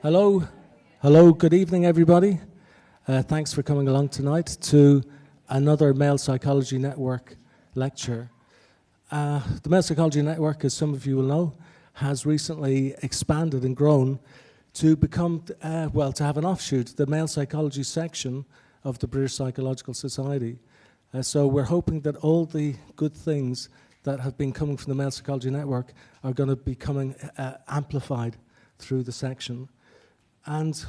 Hello, hello, good evening everybody. Thanks for coming along tonight to another Male Psychology Network lecture. The Male Psychology Network, as some of you will know, has recently expanded and grown to become, to have an offshoot, the Male Psychology section of the British Psychological Society. So we're hoping that all the good things that have been coming from the Male Psychology Network are going to be coming amplified through the section. And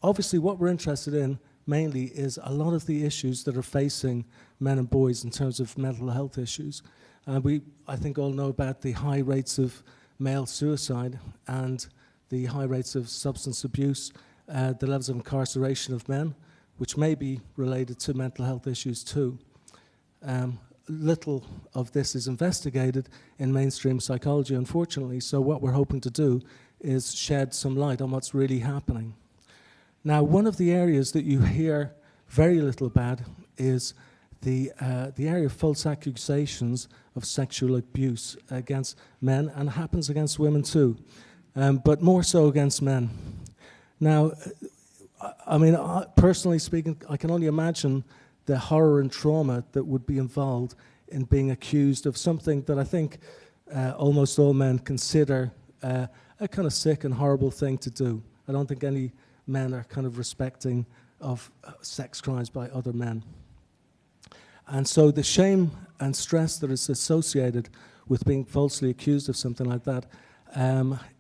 obviously what we're interested in mainly is a lot of the issues that are facing men and boys in terms of mental health issues. We, I think, all know about the high rates of male suicide and the high rates of substance abuse, the levels of incarceration of men, which may be related to mental health issues too. Little of this is investigated in mainstream psychology, unfortunately, so what we're hoping to do is shed some light on what's really happening. Now, one of the areas that you hear very little about is the area of false accusations of sexual abuse against men, and happens against women too, but more so against men. Now, I mean, personally speaking, I can only imagine the horror and trauma that would be involved in being accused of something that I think almost all men consider a kind of sick and horrible thing to do. I don't think any men are kind of respecting of sex crimes by other men. And so the shame and stress that is associated with being falsely accused of something like that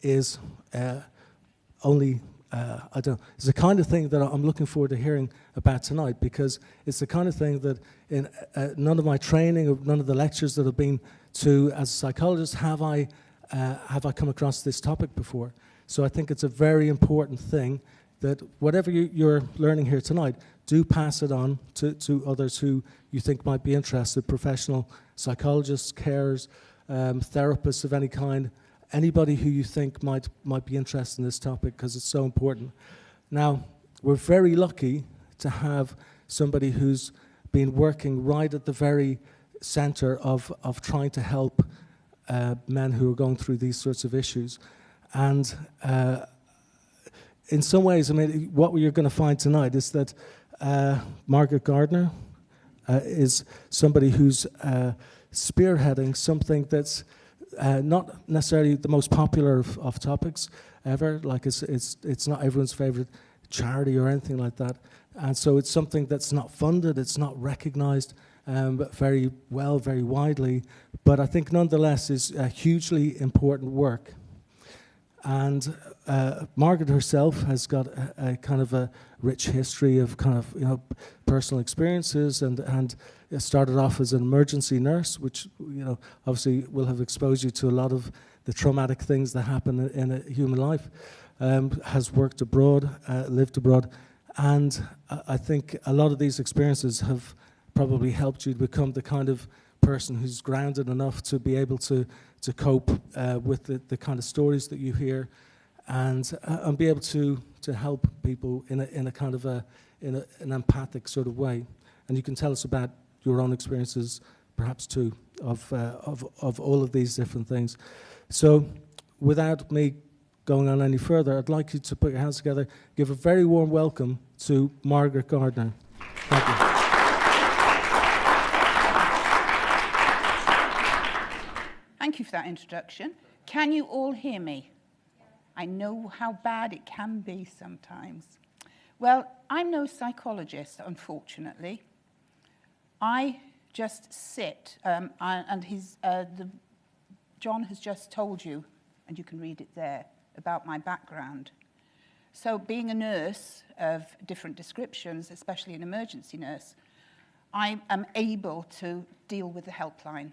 is it's the kind of thing that I'm looking forward to hearing about tonight, because it's the kind of thing that in none of my training or none of the lectures that I've been to as a psychologist have I come across this topic before. So I think it's a very important thing that whatever you're learning here tonight, do pass it on to others who you think might be interested, professional psychologists, carers, therapists of any kind, anybody who you think might be interested in this topic, because it's so important. Now, we're very lucky to have somebody who's been working right at the very center of trying to help men who are going through these sorts of issues. And in some ways, I mean, what you're going to find tonight is that Margaret Gardener is somebody who's spearheading something that's not necessarily the most popular of topics ever. Like it's not everyone's favorite charity or anything like that. And so it's something that's not funded, it's not recognized very well, very widely, but I think nonetheless is a hugely important work. And Margaret herself has got a kind of a rich history of kind of, you know, personal experiences, and started off as an emergency nurse, which, you know, obviously will have exposed you to a lot of the traumatic things that happen in a human life. Has worked abroad, lived abroad, and I think a lot of these experiences have probably helped you to become the kind of person who's grounded enough to be able to cope with the kind of stories that you hear, and be able to help people in a kind of an empathic sort of way. And you can tell us about your own experiences, perhaps too, of all of these different things. So, without me going on any further, I'd like you to put your hands together, give a very warm welcome to Margaret Gardener. Thank you. Thank you for that introduction. Can you all hear me? I know how bad it can be sometimes. Well, I'm no psychologist, unfortunately. I just sit, and John has just told you, and you can read it there, about my background. So being a nurse of different descriptions, especially an emergency nurse, I am able to deal with the helpline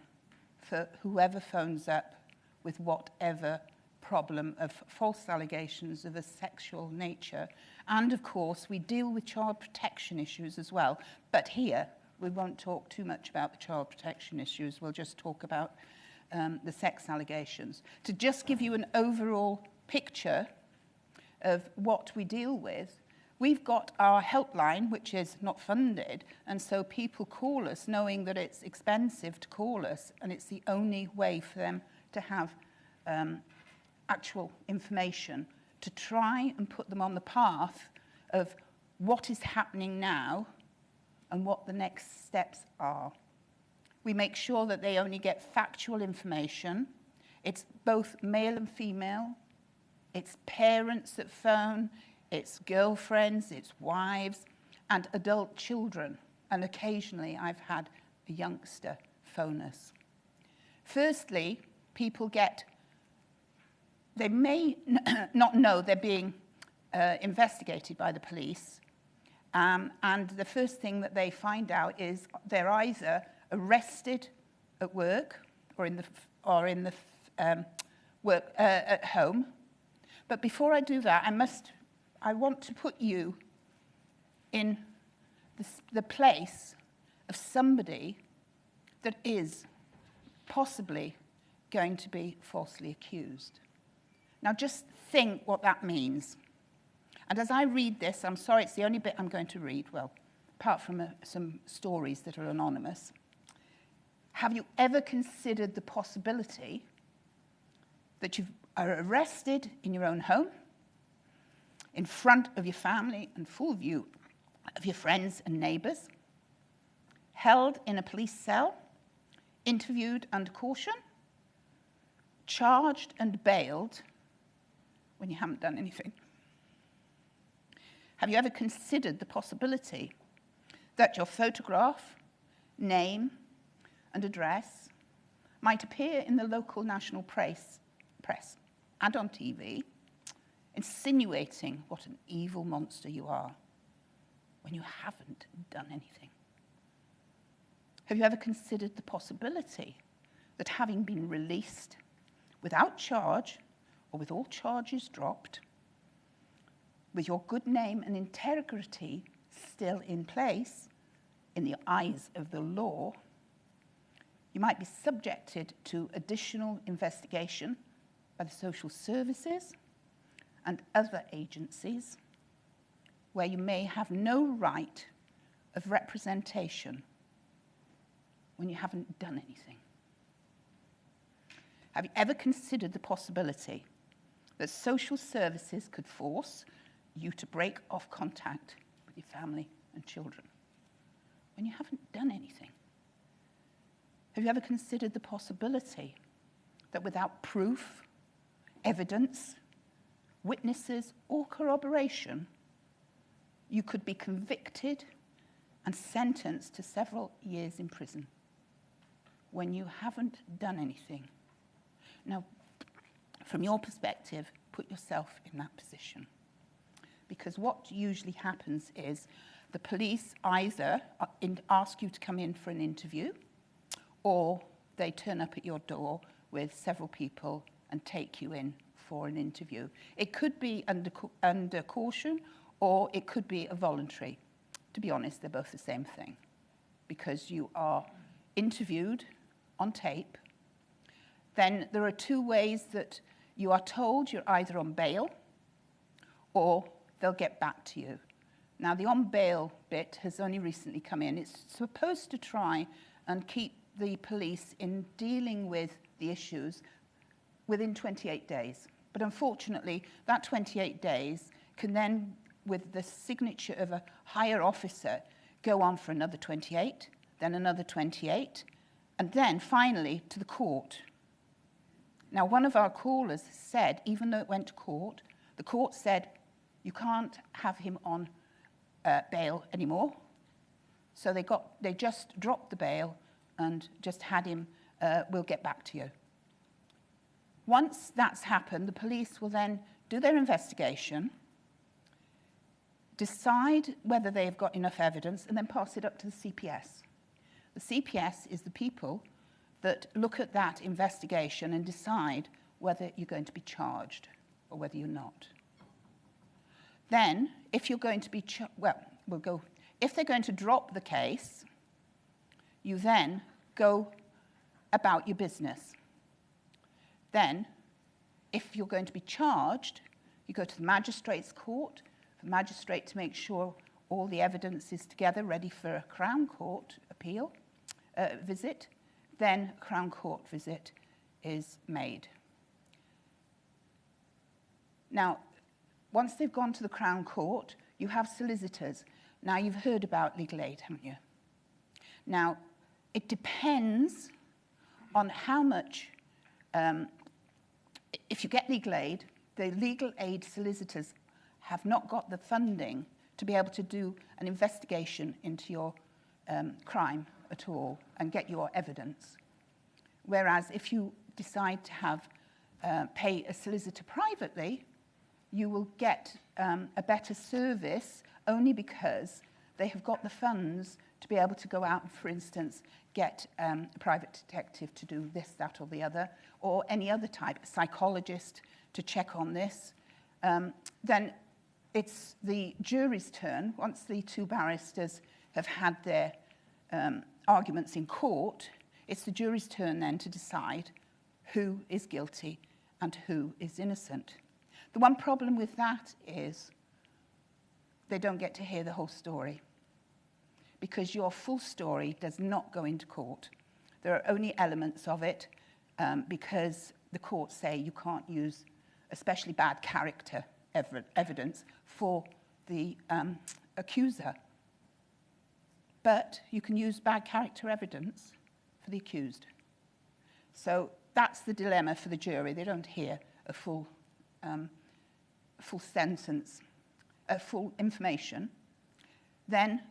for whoever phones up with whatever problem of false allegations of a sexual nature. And of course, we deal with child protection issues as well. But here, we won't talk too much about the child protection issues. We'll just talk about the sex allegations. To just give you an overall picture of what we deal with, we've got our helpline, which is not funded, and so people call us knowing that it's expensive to call us, and it's the only way for them to have actual information to to try and put them on the path of what is happening now and what the next steps are. We make sure that they only get factual information. It's both male and female. It's parents that phone. It's girlfriends. It's wives and adult children. And occasionally I've had a youngster phone us. Firstly, people they may not know they're being investigated by the police. And the first thing that they find out is they're either arrested at work or in the work at home. But before I do that, I want to put you in the place of somebody that is possibly going to be falsely accused. Now just think what that means. And as I read this, I'm sorry, it's the only bit I'm going to read, well, apart from some stories that are anonymous. Have you ever considered the possibility that you are arrested in your own home, in front of your family and full view of your friends and neighbours, held in a police cell, interviewed under caution, charged and bailed when you haven't done anything? Have you ever considered the possibility that your photograph, name, and address might appear in the local national press and on TV, insinuating what an evil monster you are when you haven't done anything? Have you ever considered the possibility that having been released without charge or with all charges dropped, with your good name and integrity still in place in the eyes of the law, you might be subjected to additional investigation by the social services and other agencies where you may have no right of representation when you haven't done anything? Have you ever considered the possibility that social services could force you to break off contact with your family and children when you haven't done anything? Have you ever considered the possibility that without proof, evidence, witnesses, or corroboration, you could be convicted and sentenced to several years in prison when you haven't done anything? Now, from your perspective, put yourself in that position. Because what usually happens is the police either ask you to come in for an interview, or they turn up at your door with several people and take you in for an interview. It could be under caution, or it could be a voluntary. To be honest, they're both the same thing, because you are interviewed on tape. Then there are two ways that you are told you're either on bail or they'll get back to you. Now, the on bail bit has only recently come in. It's supposed to try and keep the police in dealing with the issues within 28 days. But unfortunately, that 28 days can then, with the signature of a higher officer, go on for another 28, then another 28, and then finally to the court. Now, one of our callers said, even though it went to court, the court said, you can't have him on bail anymore. So they just dropped the bail and just had him, we'll get back to you. Once that's happened, the police will then do their investigation, decide whether they've got enough evidence, and then pass it up to the CPS. The CPS is the people that look at that investigation and decide whether you're going to be charged or whether you're not. Then, if you're going to be, if they're going to drop the case, you then go about your business. Then, if you're going to be charged, you go to the magistrate's court, for the magistrate to make sure all the evidence is together, ready for a Crown Court appeal visit. Then a Crown Court visit is made. Now, once they've gone to the Crown Court, you have solicitors. Now, you've heard about legal aid, haven't you? Now, it depends on how much, if you get legal aid, the legal aid solicitors have not got the funding to be able to do an investigation into your crime at all and get your evidence. Whereas if you decide to have pay a solicitor privately, you will get a better service only because they have got the funds to be able to go out and, for instance, get a private detective to do this, that, or the other, or any other type, a psychologist to check on this. Then it's the jury's turn. Once the two barristers have had their arguments in court, it's the jury's turn then to decide who is guilty and who is innocent. The one problem with that is they don't get to hear the whole story, because your full story does not go into court. There are only elements of it because the courts say you can't use especially bad character evidence for the accuser. But you can use bad character evidence for the accused. So that's the dilemma for the jury. They don't hear a full sentence, full information. Then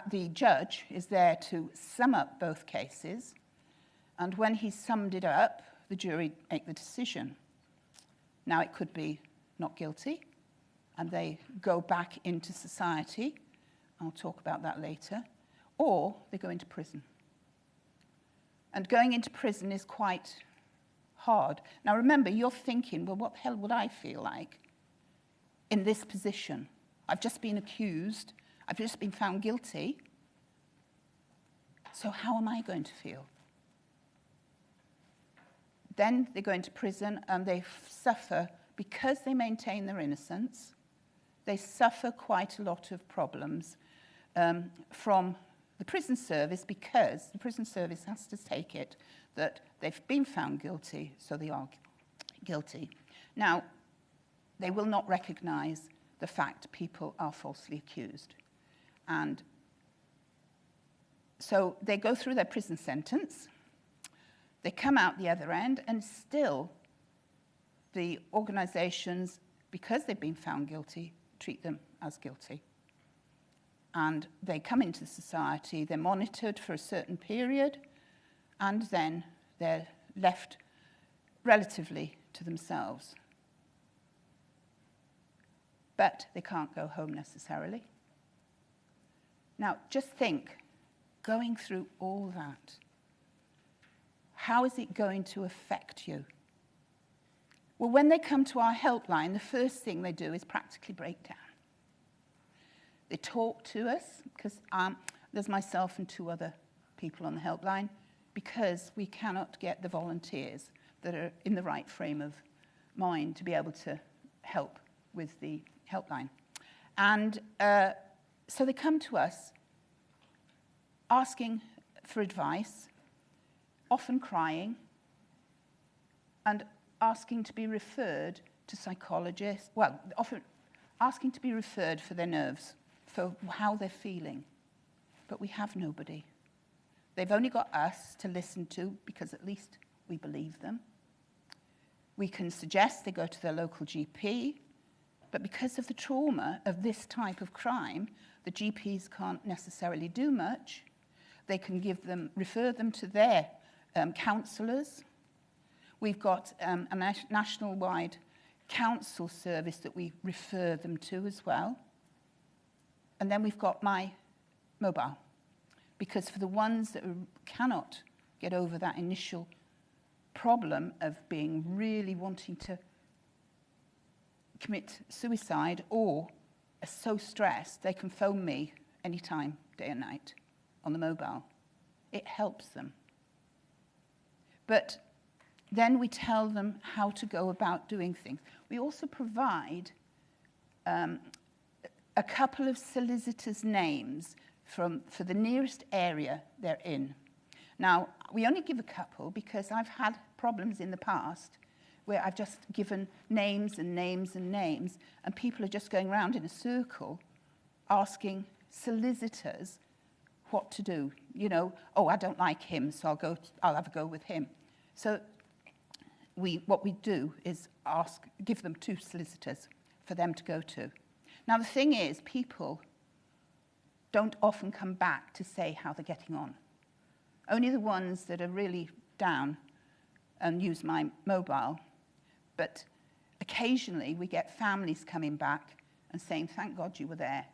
the judge is there to sum up both cases, and when he's summed it up, the jury make the decision. Now, it could be not guilty, and they go back into society. I'll talk about that later. Or they go into prison. And going into prison is quite hard. Now, remember, you're thinking, well, what the hell would I feel like in this position? I've just been accused. I've just been found guilty. So how am I going to feel? Then they go into prison and they suffer, because they maintain their innocence, they suffer quite a lot of problems from the prison service, because the prison service has to take it that they've been found guilty, so they are guilty. Now, they will not recognize the fact people are falsely accused. And so they go through their prison sentence, they come out the other end, and still the organizations, because they've been found guilty, treat them as guilty. And they come into society, they're monitored for a certain period, and then they're left relatively to themselves. But they can't go home necessarily. Now, just think, going through all that, how is it going to affect you? Well, when they come to our helpline, the first thing they do is practically break down. They talk to us, because there's myself and two other people on the helpline, because we cannot get the volunteers that are in the right frame of mind to be able to help with the helpline. And so they come to us asking for advice, often crying, and asking to be referred to psychologists, well, often asking to be referred for their nerves, for how they're feeling. But we have nobody. They've only got us to listen to, because at least we believe them. We can suggest they go to their local GP, but because of the trauma of this type of crime, the GPs can't necessarily do much. They can refer them to their counsellors. We've got a national-wide counsel service that we refer them to as well. And then we've got my mobile, because for the ones that cannot get over that initial problem of being really wanting to commit suicide or are so stressed, they can phone me anytime, day and night, on the mobile. It helps them. But then we tell them how to go about doing things. We also provide a couple of solicitors' names for the nearest area they're in. Now, we only give a couple because I've had problems in the past where I've just given names and names and names, and people are just going around in a circle asking solicitors what to do. You know, oh, I don't like him, so I'll have a go with him. So what we do is give them 2 solicitors for them to go to. Now, the thing is, people don't often come back to say how they're getting on. Only the ones that are really down and use my mobile. But occasionally we get families coming back and saying, thank God you were there.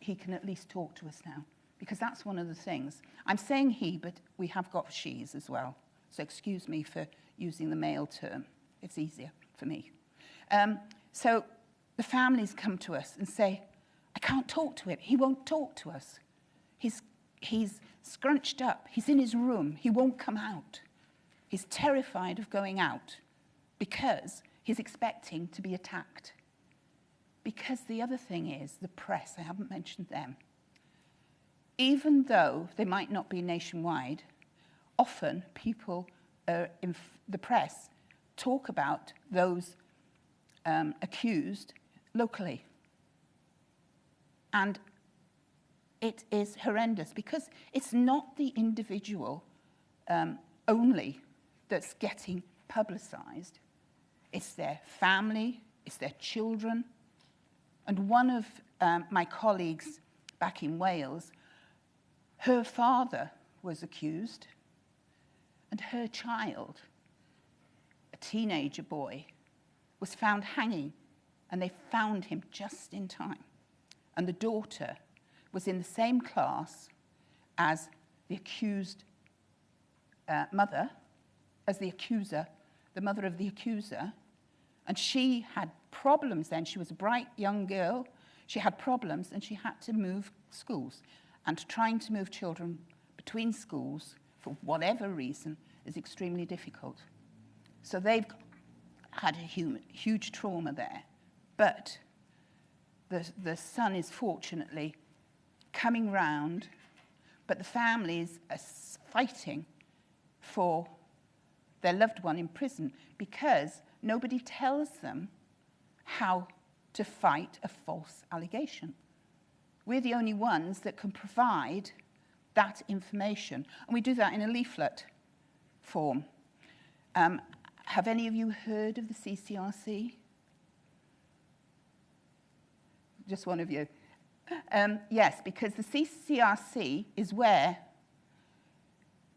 He can at least talk to us now. Because that's one of the things. I'm saying he, but we have got she's as well. So excuse me for using the male term. It's easier for me. So the families come to us and say, I can't talk to him. He won't talk to us. He's scrunched up. He's in his room. He won't come out. He's terrified of going out because he's expecting to be attacked. Because the other thing is the press. I haven't mentioned them. Even though they might not be nationwide, often people in the press talk about those accused locally. And it is horrendous because it's not the individual only that's getting publicised. It's their family, it's their children. And one of my colleagues back in Wales, her father was accused, and her child, a teenager boy, was found hanging, and they found him just in time. And the daughter was in the same class as the accused mother, as the accuser, the mother of the accuser, and she had problems then. She was a bright young girl. She had problems, and she had to move schools. And trying to move children between schools, for whatever reason, is extremely difficult. So they've had a huge trauma there. But the son is fortunately coming round, but the families are fighting for their loved one in prison because nobody tells them how to fight a false allegation. We're the only ones that can provide that information. And we do that in a leaflet form. Have any of you heard of the CCRC? Just one of you. Yes, because the CCRC is where,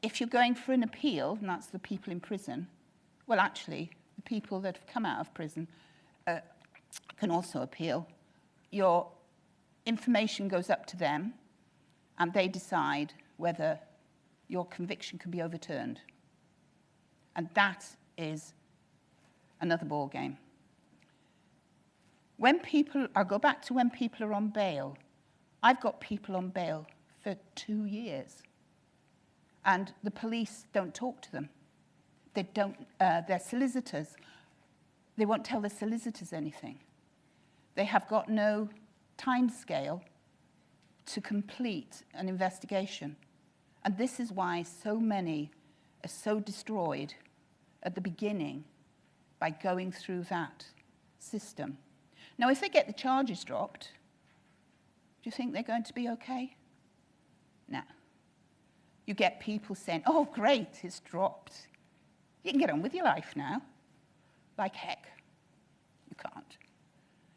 if you're going for an appeal, and that's the people in prison, well, actually, the people that have come out of prison can also appeal. Your information goes up to them, and they decide whether your conviction can be overturned. And that is another ball game. I'll go back to when people are on bail. I've got people on bail for 2 years, and the police don't talk to them. They don't. Their solicitors, they won't tell their solicitors anything. They have got no time scale to complete an investigation. And this is why so many are so destroyed at the beginning by going through that system. Now, if they get the charges dropped, do you think they're going to be okay? No. You get people saying, oh, great, it's dropped. You can get on with your life now. Like heck, you can't.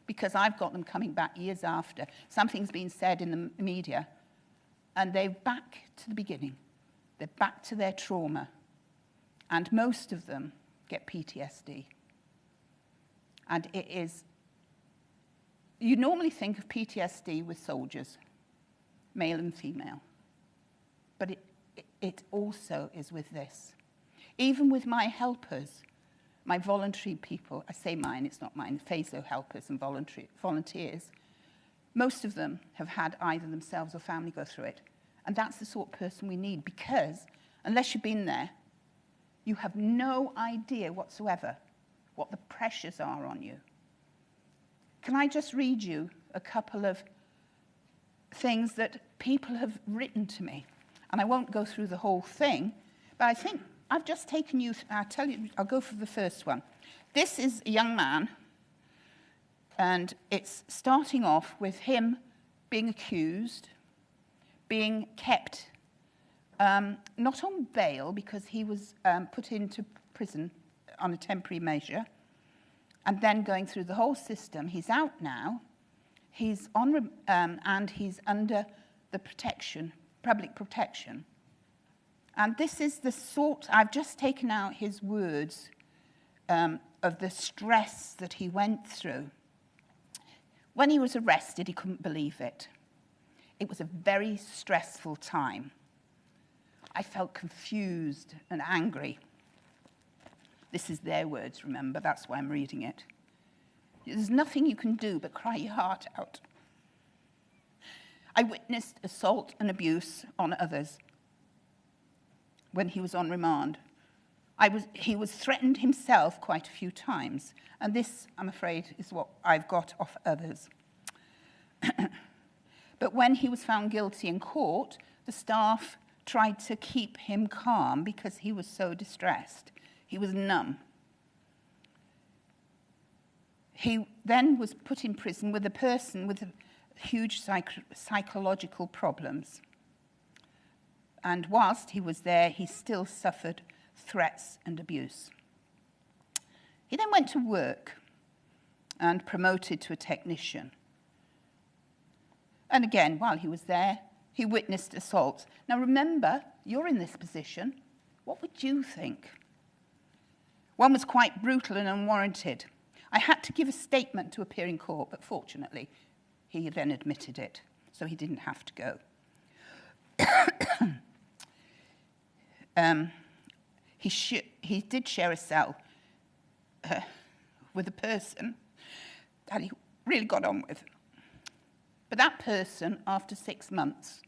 Because I've got them coming back years after. Something's been said in the media, and they're back to the beginning. They're back to their trauma. And most of them get PTSD. And it is, you normally think of PTSD with soldiers, male and female. But it also is with this. Even with my helpers, my voluntary people, I say mine, it's not mine, FASO helpers and volunteers, most of them have had either themselves or family go through it. And that's the sort of person we need, because unless you've been there, you have no idea whatsoever what the pressures are on you. Can I just read you a couple of things that people have written to me? And I won't go through the whole thing, but I think I've just taken you, I'll go for the first one. This is a young man, and it's starting off with him being accused, being kept, not on bail because he was put into prison on a temporary measure, and then going through the whole system. He's out now. He's on, and he's under the protection, public protection. And this is the sort, I've just taken out his words of the stress that he went through. When he was arrested, he couldn't believe it. It was a very stressful time. I felt confused and angry. This is their words, remember, that's why I'm reading it. There's nothing you can do but cry your heart out. I witnessed assault and abuse on others when he was on remand. He was threatened himself quite a few times, and this, I'm afraid, is what I've got off others. But when he was found guilty in court, the staff tried to keep him calm because he was so distressed. He was numb. He then was put in prison with a person with huge psychological problems. And whilst he was there, he still suffered threats and abuse. He then went to work and promoted to a technician. And again, while he was there, he witnessed assaults. Now remember, you're in this position. What would you think? One was quite brutal and unwarranted. I had to give a statement to appear in court, but fortunately, he then admitted it, so he didn't have to go. He did share a cell with a person that he really got on with. But that person, after 6 months,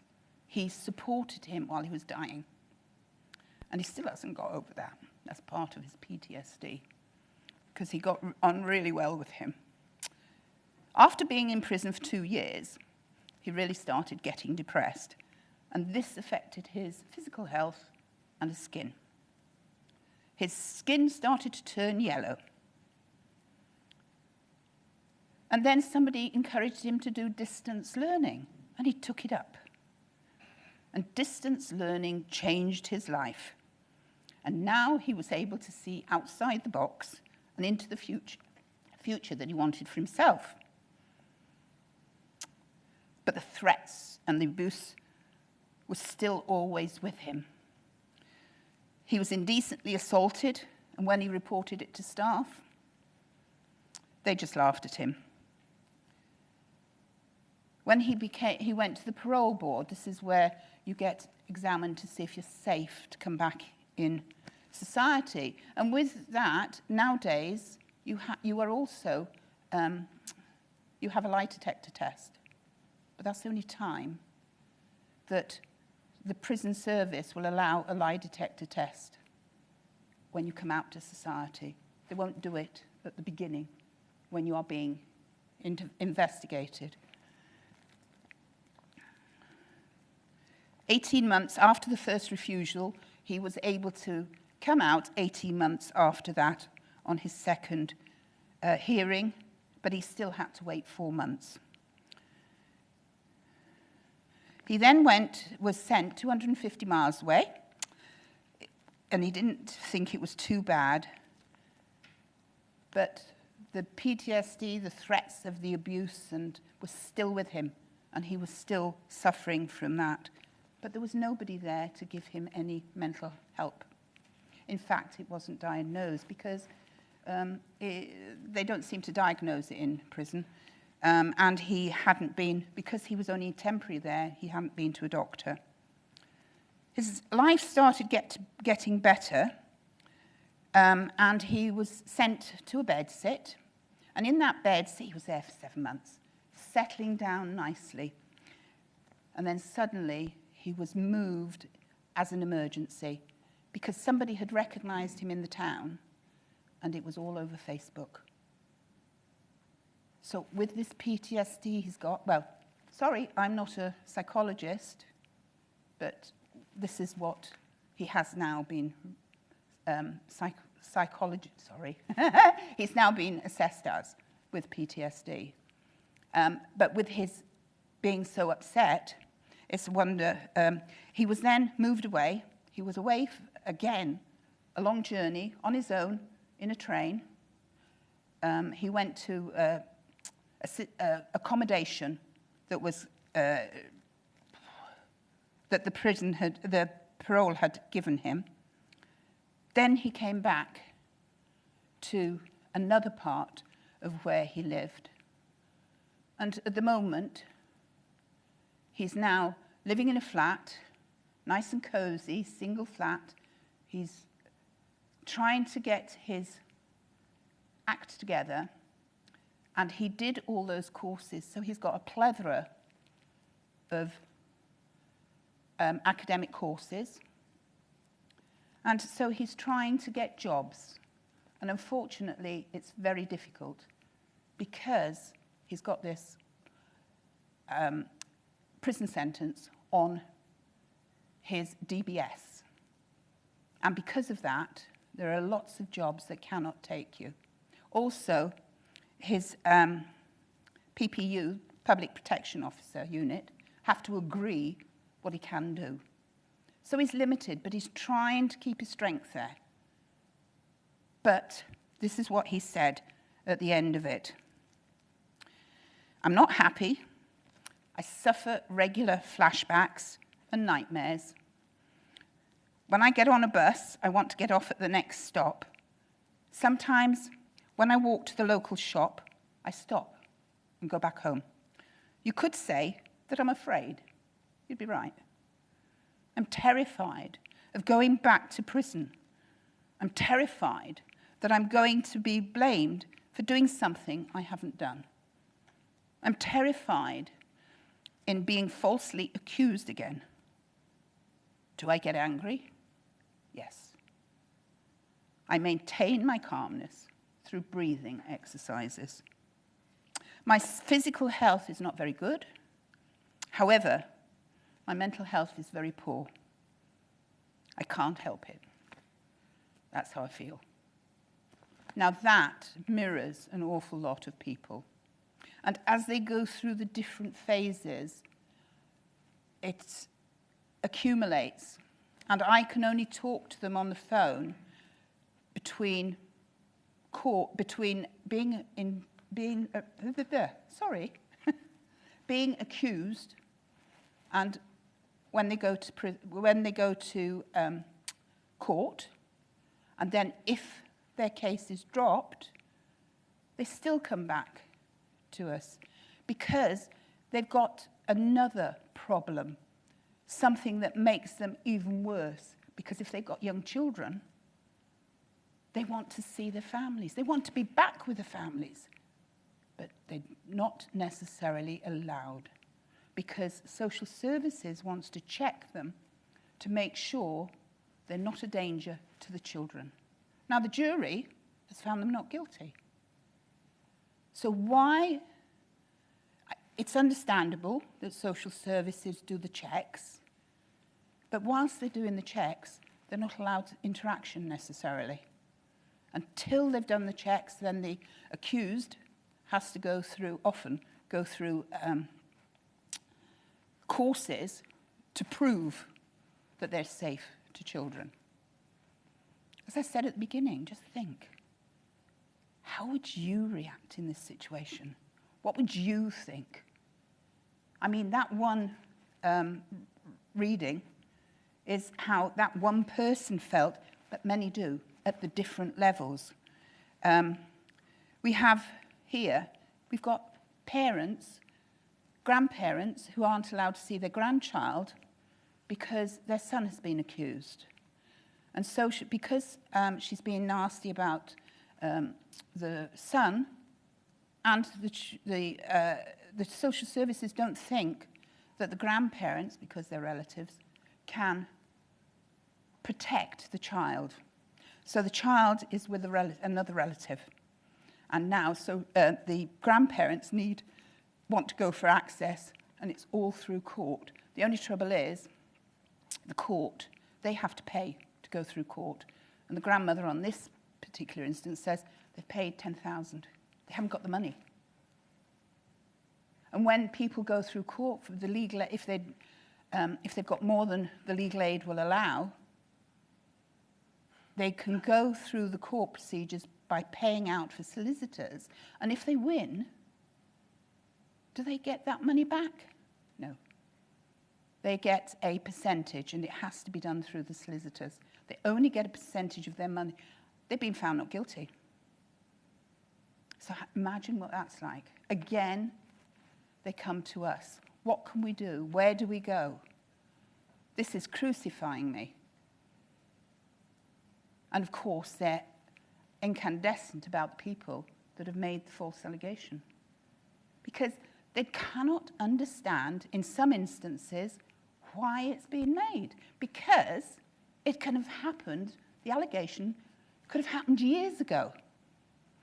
he supported him while he was dying. And he still hasn't got over that. That's part of his PTSD, because he got on really well with him. After being in prison for 2 years, he really started getting depressed. And this affected his physical health and his skin. His skin started to turn yellow. And then somebody encouraged him to do distance learning, and he took it up. And distance learning changed his life. And now he was able to see outside the box and into the future that he wanted for himself. But the threats and the abuse were still always with him. He was indecently assaulted, and when he reported it to staff, they just laughed at him. When he went to the parole board, this is where you get examined to see if you're safe to come back in society. And with that, nowadays, you are also, you have a lie detector test. But that's the only time that the prison service will allow a lie detector test when you come out to society. They won't do it at the beginning when you are being investigated. 18 months after the first refusal, he was able to come out 18 months after that on his second hearing, but he still had to wait 4 months. He then was sent 250 miles away, and he didn't think it was too bad, but the PTSD, the threats of the abuse, was still with him, and he was still suffering from that. But there was nobody there to give him any mental help. In fact, it wasn't diagnosed because they don't seem to diagnose it in prison. And he hadn't been, because he was only temporary there, he hadn't been to a doctor. His life started getting better, and he was sent to a bedsit. And in that bedsit, he was there for 7 months, settling down nicely. And then suddenly, he was moved as an emergency because somebody had recognized him in the town, and it was all over Facebook. So with this PTSD he's got, well, sorry, I'm not a psychologist, but this is what he has now been psychology, he's now been assessed as with PTSD. But with his being so upset, it's a wonder. He was then moved away. He was away again, a long journey on his own in a train. He went to accommodation that was that the parole had given him. Then he came back to another part of where he lived. And at the moment, he's now living in a flat, nice and cozy, single flat. He's trying to get his act together, and he did all those courses, so he's got a plethora of academic courses, and so he's trying to get jobs, and unfortunately it's very difficult because he's got this prison sentence on his DBS, and because of that there are lots of jobs that cannot take you. Also, his PPU, Public Protection Officer unit, have to agree what he can do. So he's limited, but he's trying to keep his strength there. But this is what he said at the end of it. I'm not happy. I suffer regular flashbacks and nightmares. When I get on a bus, I want to get off at the next stop. Sometimes, when I walk to the local shop, I stop and go back home. You could say that I'm afraid. You'd be right. I'm terrified of going back to prison. I'm terrified that I'm going to be blamed for doing something I haven't done. I'm terrified in being falsely accused again. Do I get angry? Yes. I maintain my calmness through breathing exercises. My physical health is not very good. However, my mental health is very poor. I can't help it. That's how I feel. Now that mirrors an awful lot of people. And as they go through the different phases, it accumulates. And I can only talk to them on the phone between being being accused and when they go to court, and then if their case is dropped, they still come back to us because they've got another problem, something that makes them even worse. Because if they've got young children, they want to see their families. They want to be back with the families. But they're not necessarily allowed because social services wants to check them to make sure they're not a danger to the children. Now, the jury has found them not guilty. So why? It's understandable that social services do the checks, but whilst they're doing the checks, they're not allowed interaction necessarily. Until they've done the checks, then the accused has to often go through courses to prove that they're safe to children. As I said at the beginning, just think, how would you react in this situation? What would you think? I mean, that one reading is how that one person felt, but many do, at the different levels. We have here, we've got parents, grandparents who aren't allowed to see their grandchild because their son has been accused. And so because she's being nasty about the son, and the social services don't think that the grandparents, because they're relatives, can protect the child. So the child is with another relative. And now, the grandparents want to go for access, and it's all through court. The only trouble is, the court, they have to pay to go through court. And the grandmother on this particular instance says they've paid 10,000. They haven't got the money. And when people go through court for the legal, if they've got more than the legal aid will allow, they can go through the court procedures by paying out for solicitors. And if they win, do they get that money back? No. They get a percentage, and it has to be done through the solicitors. They only get a percentage of their money. They've been found not guilty. So imagine what that's like. Again, they come to us. What can we do? Where do we go? This is crucifying me. And of course, they're incandescent about the people that have made the false allegation. Because they cannot understand, in some instances, why it's been made. Because it can have happened, the allegation could have happened years ago.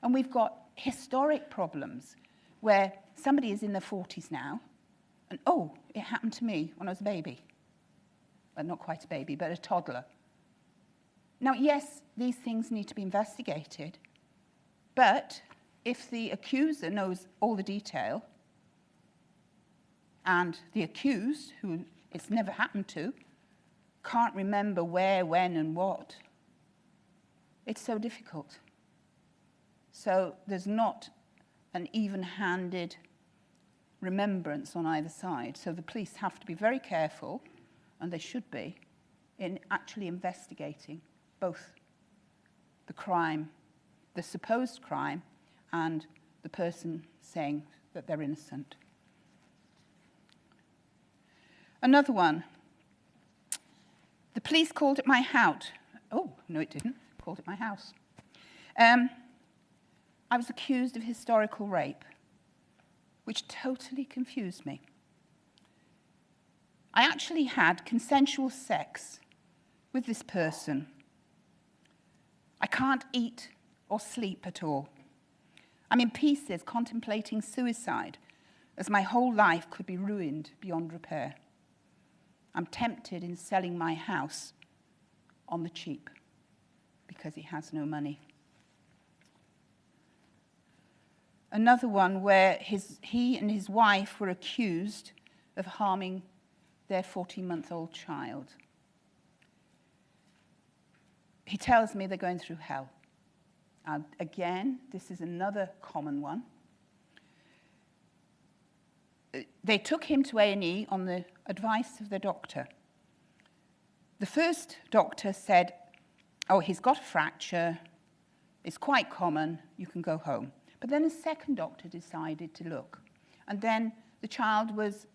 And we've got historic problems where somebody is in their 40s now, and oh, it happened to me when I was a baby. Well, not quite a baby, but a toddler. Now, yes, these things need to be investigated, but if the accuser knows all the detail, and the accused, who it's never happened to, can't remember where, when, and what, it's so difficult. So there's not an even-handed remembrance on either side. So the police have to be very careful, and they should be, in actually investigating both the crime, the supposed crime, and the person saying that they're innocent. Another one. The police called at my house. Oh, no, it didn't. Called at my house. I was accused of historical rape, which totally confused me. I actually had consensual sex with this person. I can't eat or sleep at all. I'm in pieces contemplating suicide, as my whole life could be ruined beyond repair. I'm tempted in selling my house on the cheap because he has no money. Another one where he and his wife were accused of harming their 14-month-old child. He tells me they're going through hell. Again, this is another common one. They took him to A&E on the advice of the doctor. The first doctor said, oh, he's got a fracture, it's quite common, you can go home. But then a second doctor decided to look. And then the child was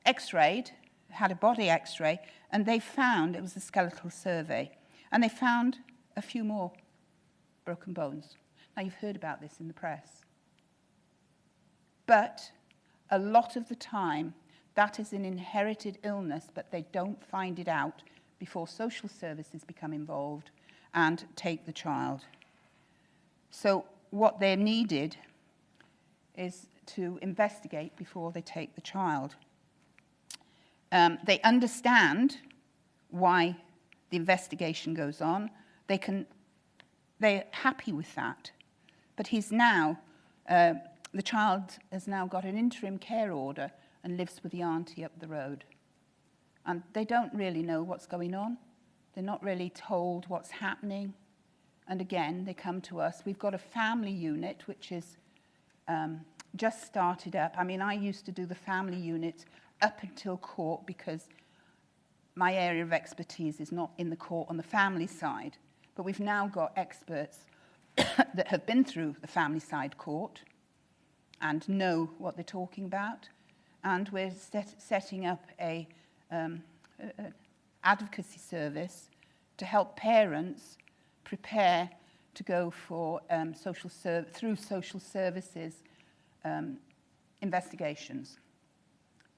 x-rayed, had a body x-ray, and they found, it was a skeletal survey, and they found a few more broken bones. Now, you've heard about this in the press. But a lot of the time, that is an inherited illness, but they don't find it out before social services become involved and take the child. So what they're needed is to investigate before they take the child. They understand why the investigation goes on. They're happy with that. But he's now, the child has now got an interim care order and lives with the auntie up the road. And they don't really know what's going on. They're not really told what's happening. And again, they come to us. We've got a family unit, which is just started up. I mean, I used to do the family unit up until court because my area of expertise is not in the court on the family side. But we've now got experts that have been through the family side court and know what they're talking about. And we're setting up a advocacy service to help parents prepare to go for through social services investigations,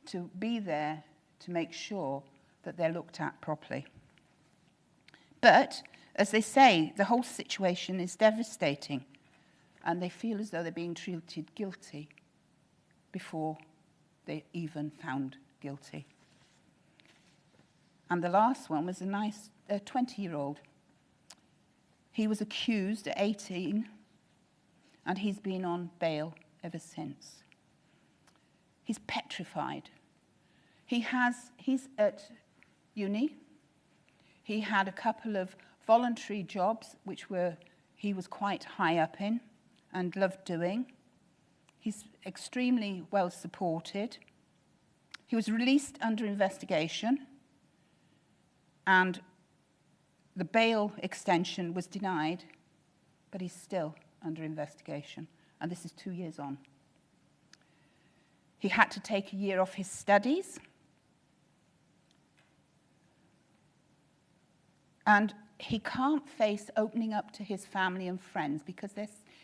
to be there to make sure that they're looked at properly. But, as they say, the whole situation is devastating, and they feel as though they're being treated guilty before they're even found guilty. And the last one was a nice 20-year-old He was accused at 18, and he's been on bail ever since. He's petrified. He's at uni. He had a couple of voluntary jobs, which he was quite high up in and loved doing. He's extremely well supported. He was released under investigation, and the bail extension was denied, but he's still under investigation, and this is 2 years on. He had to take a year off his studies, and he can't face opening up to his family and friends because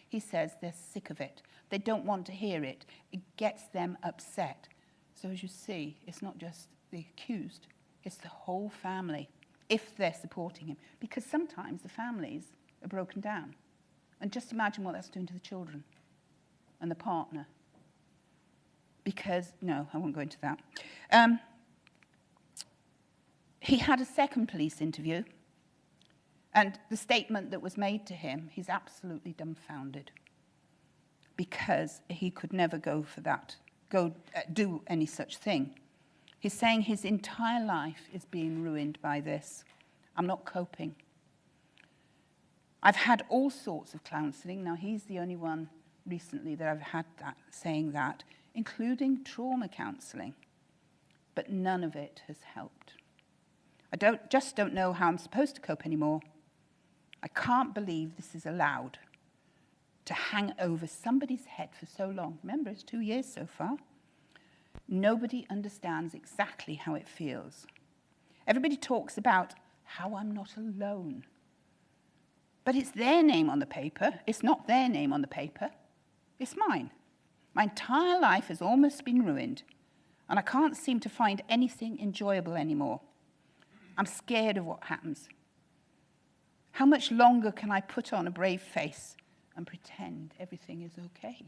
he says they're sick of it. They don't want to hear it. It gets them upset. So as you see, it's not just the accused, it's the whole family, if they're supporting him. Because sometimes the families are broken down. And just imagine what that's doing to the children and the partner. Because, no, I won't go into that. He had a second police interview, and the statement that was made to him, he's absolutely dumbfounded because he could never do any such thing. He's saying his entire life is being ruined by this. I'm not coping. I've had all sorts of counselling. Now, he's the only one recently that I've had that saying that, including trauma counselling. But none of it has helped. I just don't know how I'm supposed to cope anymore. I can't believe this is allowed to hang over somebody's head for so long. Remember, it's 2 years so far. Nobody understands exactly how it feels. Everybody talks about how I'm not alone. But it's their name on the paper. It's not their name on the paper. It's mine. My entire life has almost been ruined, and I can't seem to find anything enjoyable anymore. I'm scared of what happens. How much longer can I put on a brave face and pretend everything is okay?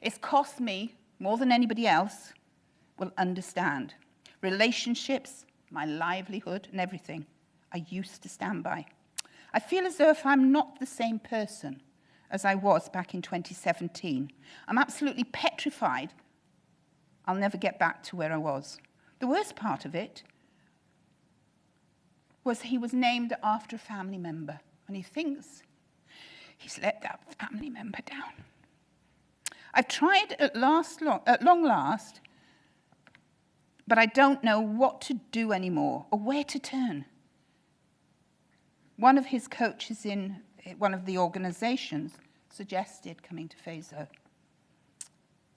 It's cost me more than anybody else will understand. Relationships, my livelihood, and everything I used to stand by. I feel as though if I'm not the same person as I was back in 2017, I'm absolutely petrified I'll never get back to where I was. The worst part of it was he was named after a family member, and he thinks he's let that family member down. I've tried at long last, but I don't know what to do anymore or where to turn. One of his coaches in one of the organizations suggested coming to FASO.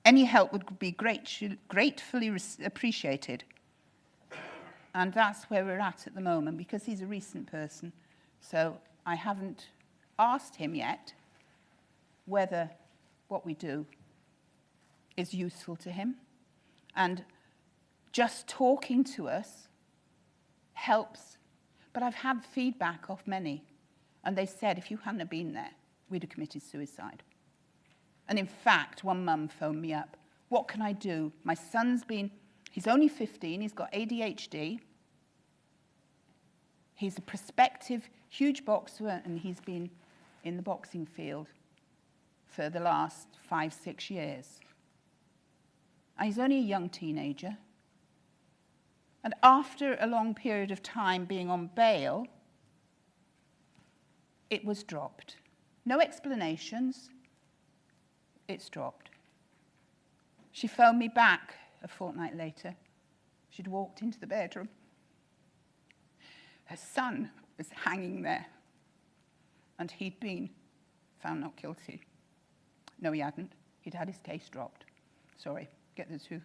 Any help would be gratefully appreciated. And that's where we're at the moment, because he's a recent person. So I haven't asked him yet whether what we do is useful to him. And just talking to us helps. But I've had feedback off many, and they said if you hadn't have been there, we'd have committed suicide. And in fact, one mum phoned me up. What can I do? My son's he's only 15, he's got ADHD. He's a prospective, huge boxer, and he's been in the boxing field for the last 5-6 years. And he's only a young teenager. And after a long period of time being on bail, it was dropped. No explanations. It's dropped. She phoned me back a fortnight later. She'd walked into the bedroom. Her son was hanging there, and he'd been found not guilty. No, he hadn't. He'd had his case dropped. Sorry, get the truth.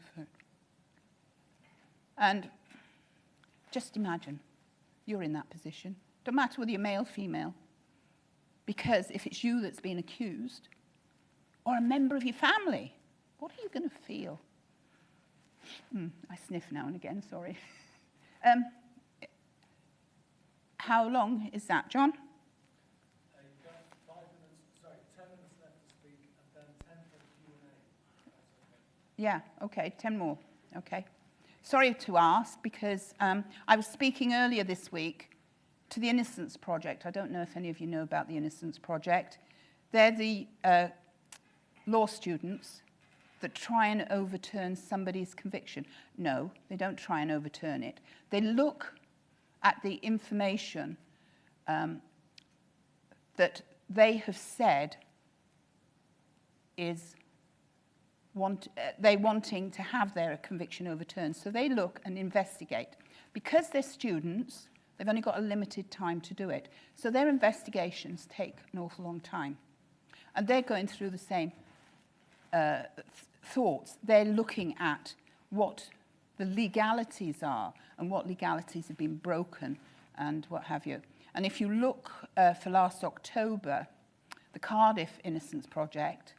And just imagine you're in that position. Don't matter whether you're male, female, because if it's you that's been accused, or a member of your family, what are you going to feel? I sniff now and again, sorry. How long is that, John? You've got 10 minutes left to speak, and then 10 for the Q&A. Yeah, okay, 10 more, okay. Sorry to ask, because I was speaking earlier this week to the Innocence Project. I don't know if any of you know about the Innocence Project. They're the law students that try and overturn somebody's conviction. No, they don't try and overturn it. They look at the information that they have said is they wanting to have their conviction overturned. So they look and investigate. Because they're students, they've only got a limited time to do it. So their investigations take an awful long time. And they're going through the same thoughts. They're looking at what the legalities are and what legalities have been broken and what have you. And if you look for last October, the Cardiff Innocence Project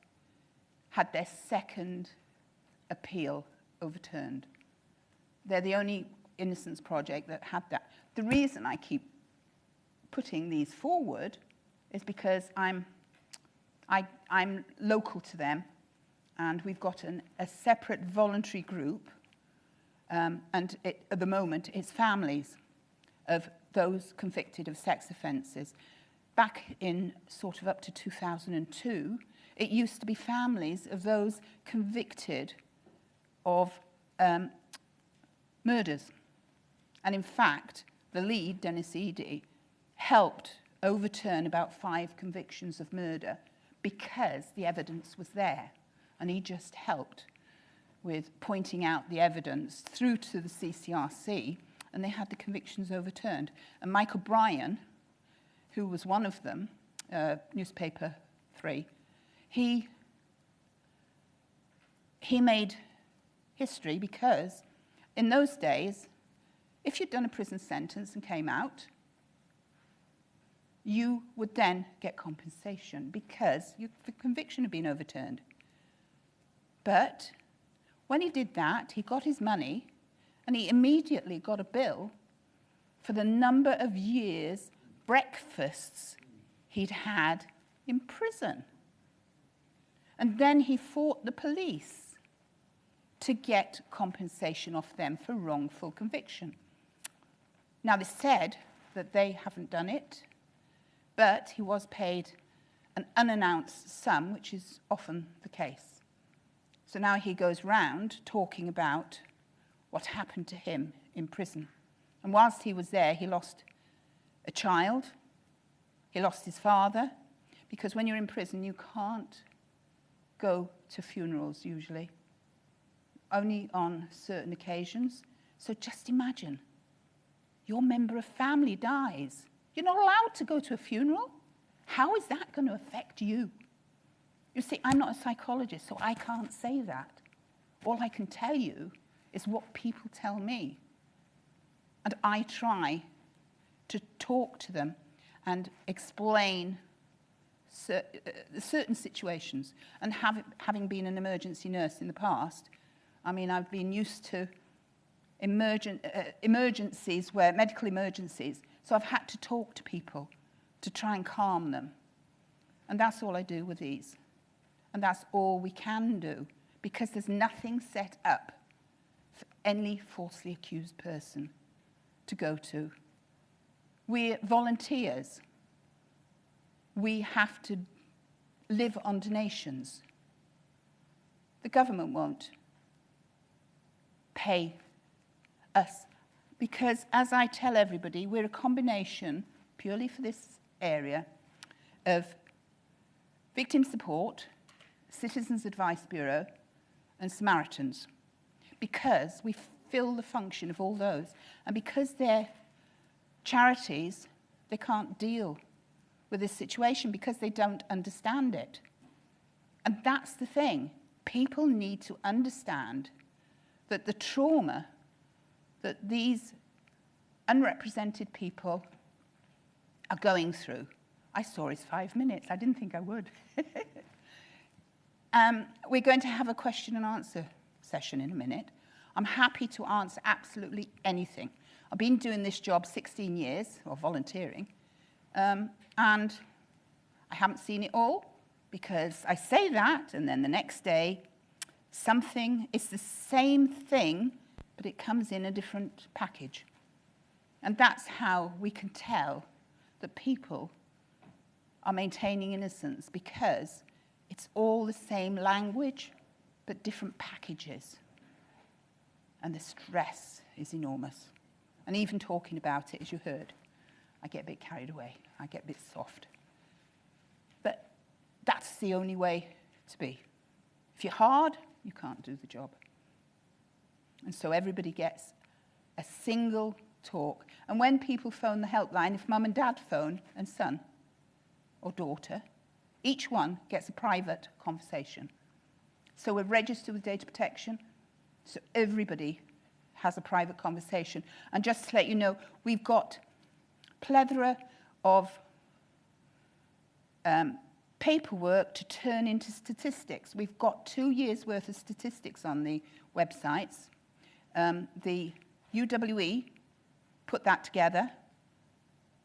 had their second appeal overturned. They're the only Innocence Project that had that. The reason I keep putting these forward is because I'm local to them, and we've got a separate voluntary group, and at the moment it's families of those convicted of sex offences. Back in sort of up to 2002, it used to be families of those convicted of murders. And in fact, the lead, Dennis Eady, helped overturn about 5 convictions of murder because the evidence was there. And he just helped with pointing out the evidence through to the CCRC, and they had the convictions overturned. And Michael Bryan, who was one of them, Newspaper 3, he made history because in those days, if you'd done a prison sentence and came out, you would then get compensation because the conviction had been overturned. But when he did that, he got his money, and he immediately got a bill for the number of years breakfasts he'd had in prison. And then he fought the police to get compensation off them for wrongful conviction. Now, they said that they haven't done it, but he was paid an unannounced sum, which is often the case. So now he goes round talking about what happened to him in prison. And whilst he was there, he lost a child, he lost his father, because when you're in prison, you can't go to funerals usually, only on certain occasions. So just imagine, your member of family dies. You're not allowed to go to a funeral. How is that going to affect you? You see, I'm not a psychologist, so I can't say that. All I can tell you is what people tell me. And I try to talk to them and explain certain situations. And having been an emergency nurse in the past, I mean, I've been used to emergencies, medical emergencies, so I've had to talk to people to try and calm them. And that's all I do with these. And that's all we can do, because there's nothing set up for any falsely accused person to go to. We're volunteers. We have to live on donations. The government won't pay us because, as I tell everybody, we're a combination, purely for this area, of victim support, Citizens Advice Bureau, and Samaritans, because we fill the function of all those. And because they're charities, they can't deal with this situation because they don't understand it. And that's the thing. People need to understand that the trauma that these unrepresented people are going through. I saw his 5 minutes. I didn't think I would. We're going to have a question and answer session in a minute. I'm happy to answer absolutely anything. I've been doing this job 16 years, or volunteering, and I haven't seen it all, because I say that, and then the next day, it's the same thing, but it comes in a different package. And that's how we can tell that people are maintaining innocence, because it's all the same language, but different packages. And the stress is enormous. And even talking about it, as you heard, I get a bit carried away. I get a bit soft. But that's the only way to be. If you're hard, you can't do the job. And so everybody gets a single talk. And when people phone the helpline, if mum and dad phone, and son or daughter, each one gets a private conversation. So we're registered with data protection, so everybody has a private conversation. And just to let you know, we've got plethora of paperwork to turn into statistics. We've got 2 years' worth of statistics on the websites. The UWE put that together,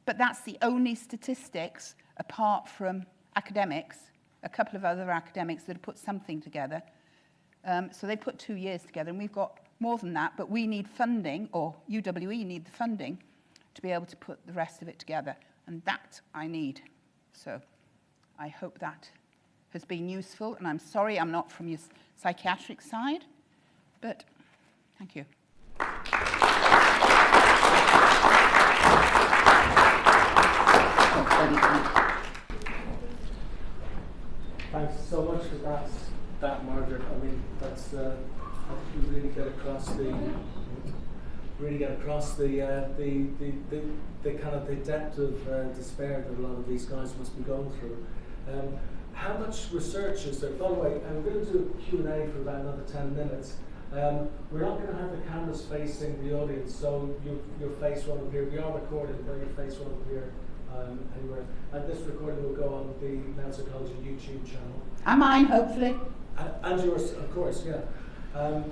but that's the only statistics, apart from academics, a couple of other academics that have put something together. So they put 2 years together, and we've got more than that, but we need funding, or UWE need the funding, to be able to put the rest of it together. And that I need. So I hope that has been useful. And I'm sorry I'm not from your psychiatric side, but thank you. Thanks so much for that, Margaret. I mean, that's you really get across the kind of the depth of despair that a lot of these guys must be going through. How much research is there? By the way, I'm going to do a Q&A for about another 10 minutes. We're not going to have the cameras facing the audience, so your face won't appear. We are recording, but your face won't appear anywhere. And this recording will go on the Mental Psychology YouTube channel. And mine, hopefully. And yours, of course, yeah.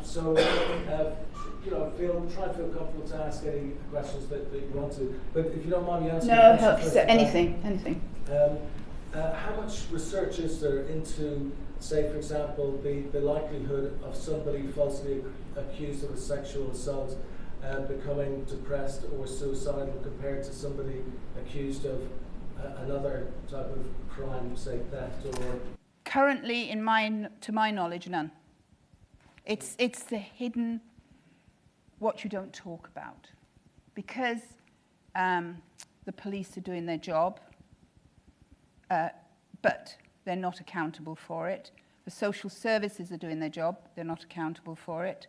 So, try to feel comfortable to ask any questions that you want to. But if you don't mind me asking, anything. How much research is there into, say, for example, the likelihood of somebody falsely accused of a sexual assault becoming depressed or suicidal compared to somebody accused of another type of crime, say theft or? Currently, to my knowledge, none. It's the hidden, what you don't talk about, because the police are doing their job, but they're not accountable for it. The social services are doing their job; they're not accountable for it.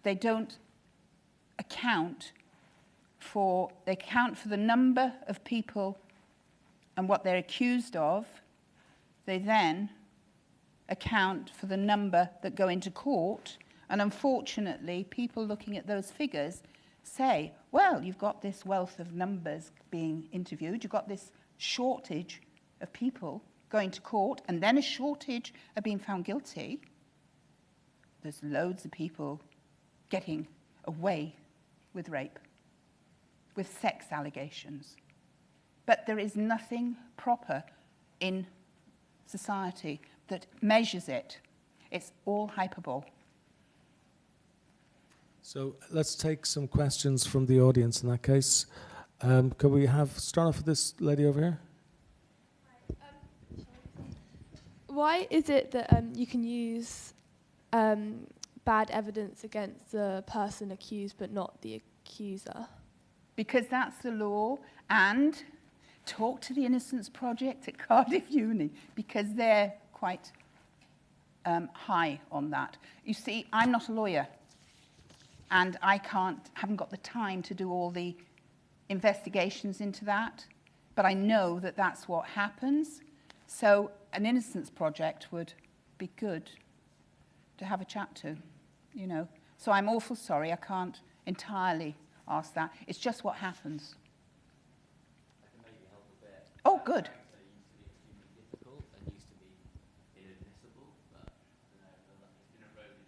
They don't account for. They account for the number of people and what they're accused of. They then account for the number that go into court, and unfortunately people looking at those figures say, well, you've got this wealth of numbers being interviewed, you've got this shortage of people going to court, and then a shortage of being found guilty. There's loads of people getting away with rape, with sex allegations, but there is nothing proper in society that measures it. It's all hyperbole. So let's take some questions from the audience in that case. Could we start off with this lady over here? Why is it that you can use bad evidence against the person accused but not the accuser? Because that's the law, and talk to the Innocence Project at Cardiff Uni, because they're quite high on that. You see, I'm not a lawyer, and I haven't got the time to do all the investigations into that, but I know that that's what happens. So an Innocence Project would be good to have a chat to, you know. So I'm awful sorry, I can't entirely ask that. It's just what happens. I can maybe help a bit. Oh, good. They used to be extremely difficult and used to be inadmissible, but I don't know, it's been eroded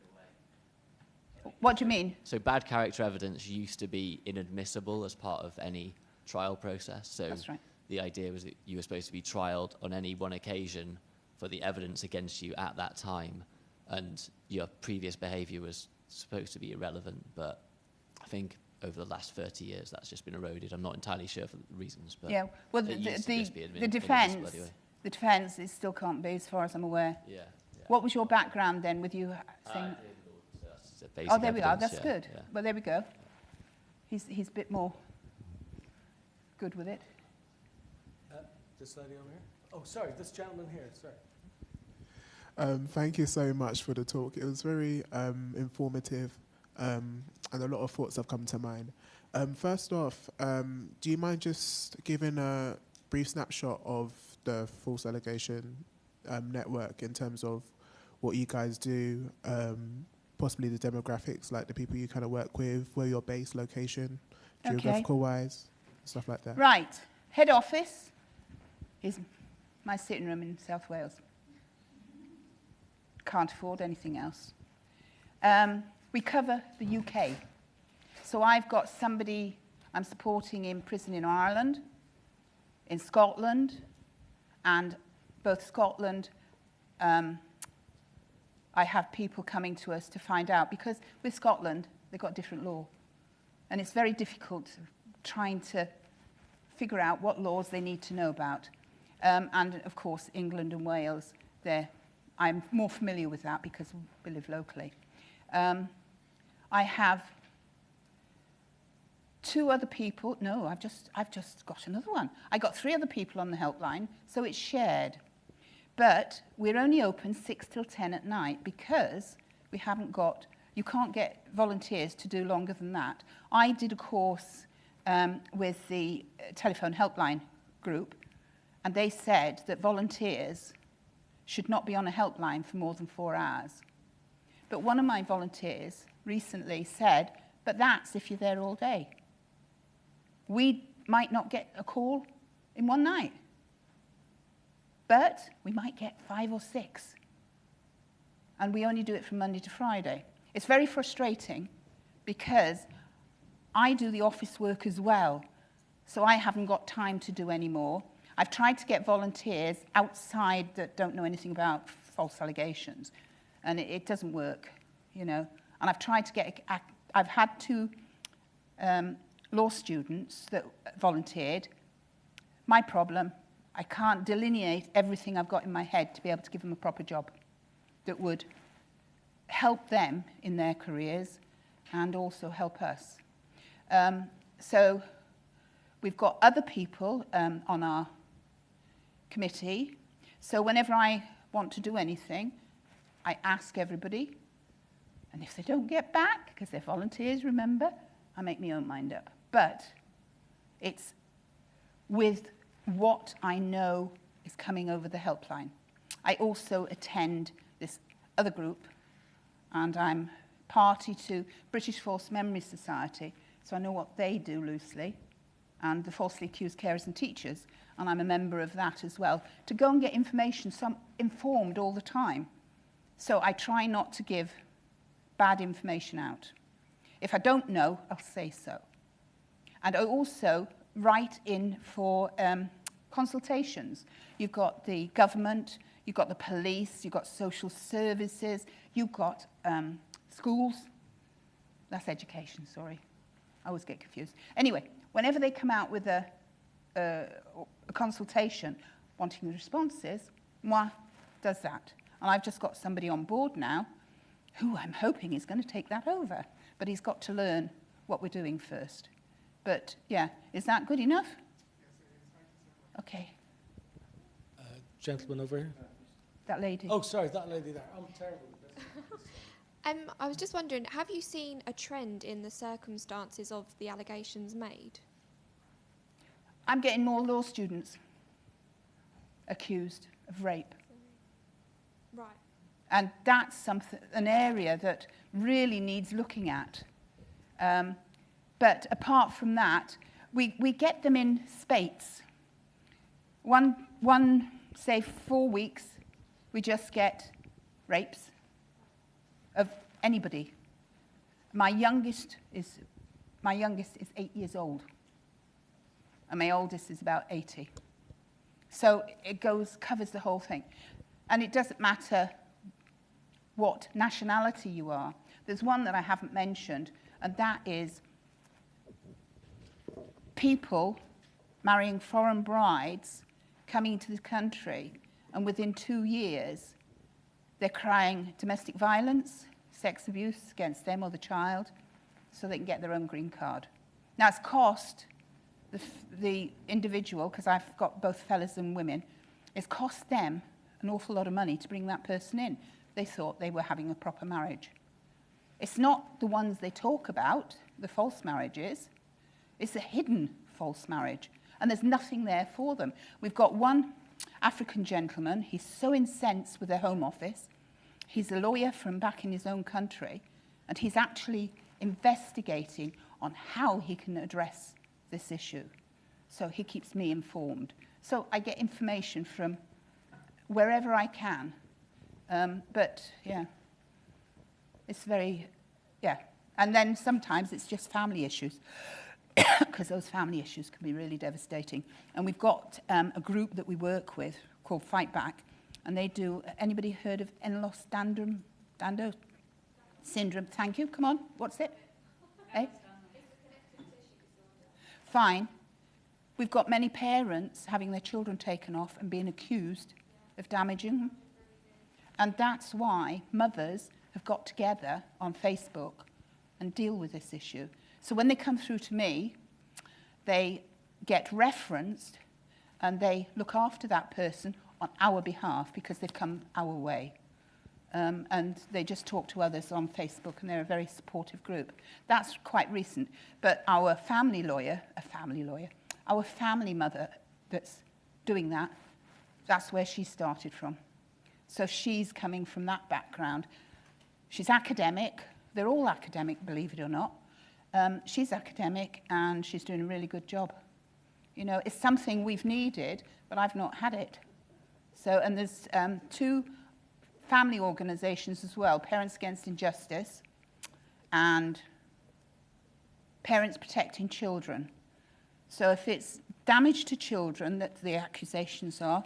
away. What do you mean? So bad character evidence used to be inadmissible as part of any trial process. So That's right. the idea was that you were supposed to be trialed on any one occasion for the evidence against you at that time, and your previous behaviour was supposed to be irrelevant. But I think over the last 30 years, that's just been eroded. I'm not entirely sure for the reasons, but Yeah, well, it used to just be the defence, anyway. the defence, it still can't be, as far as I'm aware. Yeah. What was your background then with you saying? Oh, there we are, that's good. Yeah. Well, there we go. He's a bit more good with it. This lady over here? Oh, sorry, this gentleman here, sorry. Thank you so much for the talk. It was very informative, and a lot of thoughts have come to mind. First off, do you mind just giving a brief snapshot of the false allegation network in terms of what you guys do, possibly the demographics, like the people you kind of work with, where you're based, location, geographical-wise, stuff like that? Right. Head office is my sitting room in South Wales. Can't afford anything else. We cover the UK. So I've got somebody I'm supporting in prison in Ireland, in Scotland, and both Scotland, I have people coming to us to find out, because with Scotland, they've got different law. And it's very difficult trying to figure out what laws they need to know about. And of course, England and Wales, I'm more familiar with that because we live locally. I have two other people. No, I've just got another one. I got 3 other people on the helpline, so it's shared. But we're only open 6 till 10 at night because we haven't got. You can't get volunteers to do longer than that. I did a course with the telephone helpline group, and they said that volunteers should not be on a helpline for more than 4 hours. But one of my volunteers recently said, but that's if you're there all day. We might not get a call in one night, but we might get 5 or 6. And we only do it from Monday to Friday. It's very frustrating because I do the office work as well, so I haven't got time to do any more. I've tried to get volunteers outside that don't know anything about false allegations, and it doesn't work, you know. And I've tried to get, I've had 2 law students that volunteered. My problem, I can't delineate everything I've got in my head to be able to give them a proper job that would help them in their careers and also help us. So we've got other people on our committee. So whenever I want to do anything, I ask everybody. And if they don't get back, because they're volunteers, remember, I make my own mind up. But it's with what I know is coming over the helpline. I also attend this other group, and I'm party to British False Memory Society, so I know what they do loosely, and the falsely accused carers and teachers, and I'm a member of that as well, to go and get information, informed all the time. So I try not to give bad information out. If I don't know, I'll say so. And I also write in for consultations. You've got the government, you've got the police, you've got social services, you've got schools. That's education, sorry. I always get confused. Anyway, whenever they come out with a consultation wanting the responses, moi does that. And I've just got somebody on board now who I'm hoping is going to take that over. But he's got to learn what we're doing first. But, yeah, is that good enough? Okay. Gentleman over here. That lady. Oh, sorry, that lady there. I'm terrible with this. I was just wondering, have you seen a trend in the circumstances of the allegations made? I'm getting more law students accused of rape. Right. And that's an area that really needs looking at. But apart from that, we get them in spates. One, say, 4 weeks, we just get rapes of anybody. My youngest is 8 years old, and my oldest is about 80. So it covers the whole thing. And it doesn't matter what nationality you are. There's one that I haven't mentioned, and that is people marrying foreign brides coming into the country, and within 2 years, they're crying domestic violence, sex abuse against them or the child, so they can get their own green card. Now, it's cost the individual, because I've got both fellas and women, it's cost them an awful lot of money to bring that person in. They thought they were having a proper marriage. It's not the ones they talk about, the false marriages. It's a hidden false marriage, and there's nothing there for them. We've got one African gentleman. He's so incensed with the Home Office. He's a lawyer from back in his own country, and he's actually investigating on how he can address this issue. So he keeps me informed. So I get information from wherever I can. But, yeah, it's very, yeah. And then sometimes it's just family issues, because those family issues can be really devastating. And we've got a group that we work with called Fight Back, and they do, anybody heard of Ehlers-Danlos syndrome? Thank you, come on, what's it? Eh? Fine. We've got many parents having their children taken off and being accused of damaging them. And that's why mothers have got together on Facebook and deal with this issue. So when they come through to me, they get referenced and they look after that person on our behalf because they've come our way. And they just talk to others on Facebook, and they're a very supportive group. That's quite recent. But our family lawyer, our family mother that's doing that, that's where she started from. So she's coming from that background. She's academic. They're all academic, believe it or not. She's academic, and she's doing a really good job. You know, it's something we've needed, but I've not had it. So, and there's 2 family organisations as well, Parents Against Injustice and Parents Protecting Children. So if it's damage to children that the accusations are,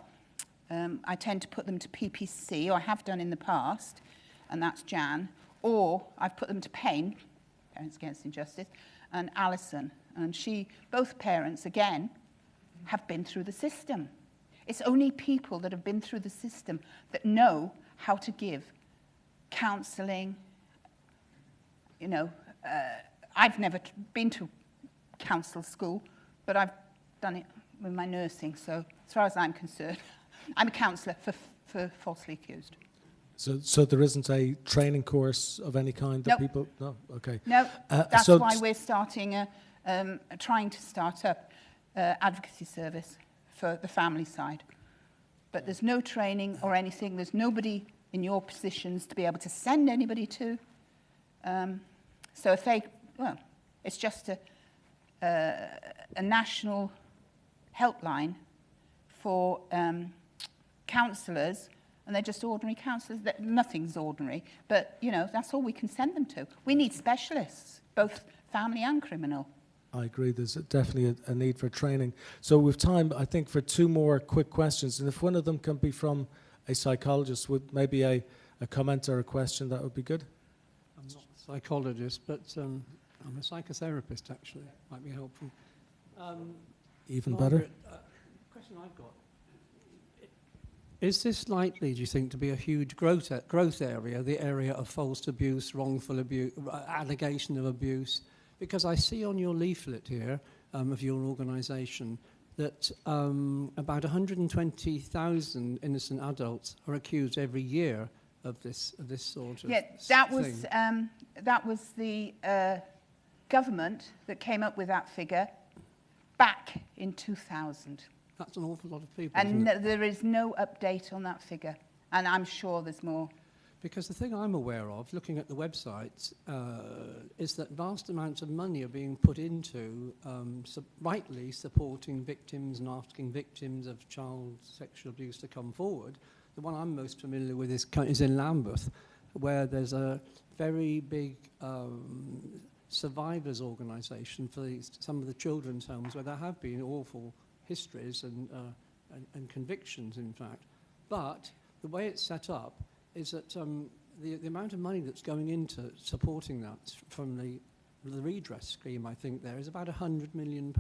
I tend to put them to PPC, or I have done in the past, and that's Jan, or I've put them to PAIN, Parents Against Injustice, and Alison. And both parents, again, have been through the system. It's only people that have been through the system that know how to give counselling. You know, I've never been to counsel school, but I've done it with my nursing. So as far as I'm concerned, I'm a counsellor for falsely accused. So there isn't a training course of any kind that people... No? Okay. No, that's why we're starting trying to start up advocacy service for the family side. But there's no training or anything. There's nobody in your positions to be able to send anybody to. So if they... Well, it's just a national helpline for counsellors, and they're just ordinary counsellors. Nothing's ordinary, but, you know, that's all we can send them to. We need specialists, both family and criminal. I agree. There's definitely a need for training. So we've time, I think, for 2 more quick questions. And if one of them can be from a psychologist, would maybe a comment or a question, that would be good. I'm not a psychologist, but I'm a psychotherapist, actually. Might be helpful. Even Margaret, better. Question I've got. Is this likely, do you think, to be a huge growth area, the area of false abuse, wrongful abuse, allegation of abuse? Because I see on your leaflet here of your organisation that about 120,000 innocent adults are accused every year of this sort of thing. That was the government that came up with that figure back in 2000. That's an awful lot of people. And there is no update on that figure, and I'm sure there's more. Because the thing I'm aware of, looking at the website, is that vast amounts of money are being put into rightly supporting victims and asking victims of child sexual abuse to come forward. The one I'm most familiar with is in Lambeth, where there's a very big survivors organisation for some of the children's homes where there have been awful histories and convictions, in fact. But the way it's set up is that the amount of money that's going into supporting that from the the redress scheme, I think there is about £100 million.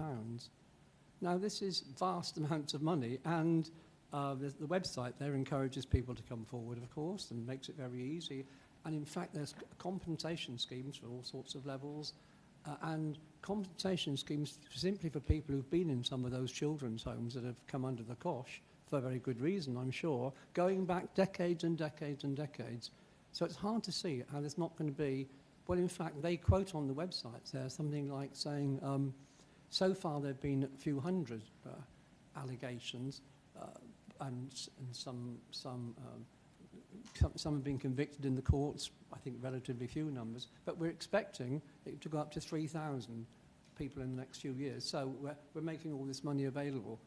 Now, this is vast amounts of money, and the website there encourages people to come forward, of course, and makes it very easy. And in fact, there's compensation schemes for all sorts of levels, and compensation schemes simply for people who've been in some of those children's homes that have come under the cosh, for very good reason, I'm sure, going back decades and decades and decades. So it's hard to see how there's not going to be, well, in fact, they quote on the websites there something like saying, so far there have been a few hundred allegations, and some have been convicted in the courts, I think relatively few numbers, but we're expecting it to go up to 3,000 people in the next few years. So we're making all this money available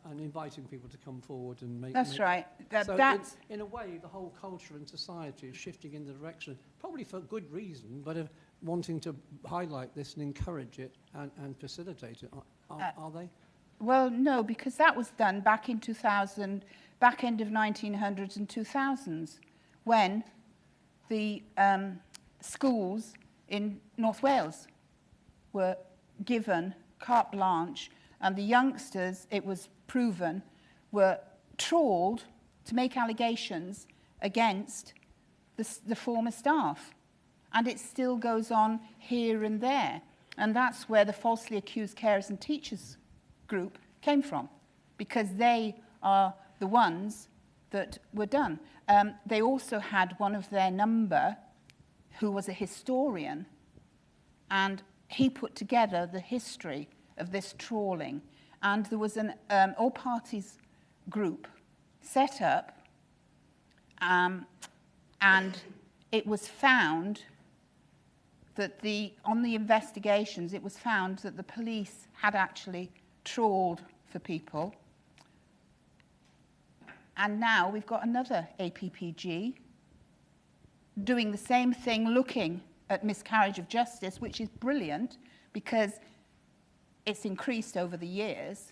and inviting people to come forward and make... That's right. So That's... in a way, the whole culture and society is shifting in the direction, probably for good reason, but of wanting to highlight this and encourage it and facilitate it. Are they? Well, no, because that was done back in 2000, back end of 1900s and 2000s, when the schools in North Wales were given carte blanche, and the youngsters, it was proven, were trawled to make allegations against the former staff. And it still goes on here and there. And that's where the falsely accused carers and teachers group came from, because they are the ones that were done. They also had one of their number who was a historian, and he put together the history of this trawling. And there was an all-parties group set up, and it was found that on the investigations, it was found that the police had actually trawled for people. And now we've got another APPG doing the same thing, looking at miscarriage of justice, which is brilliant because it's increased over the years.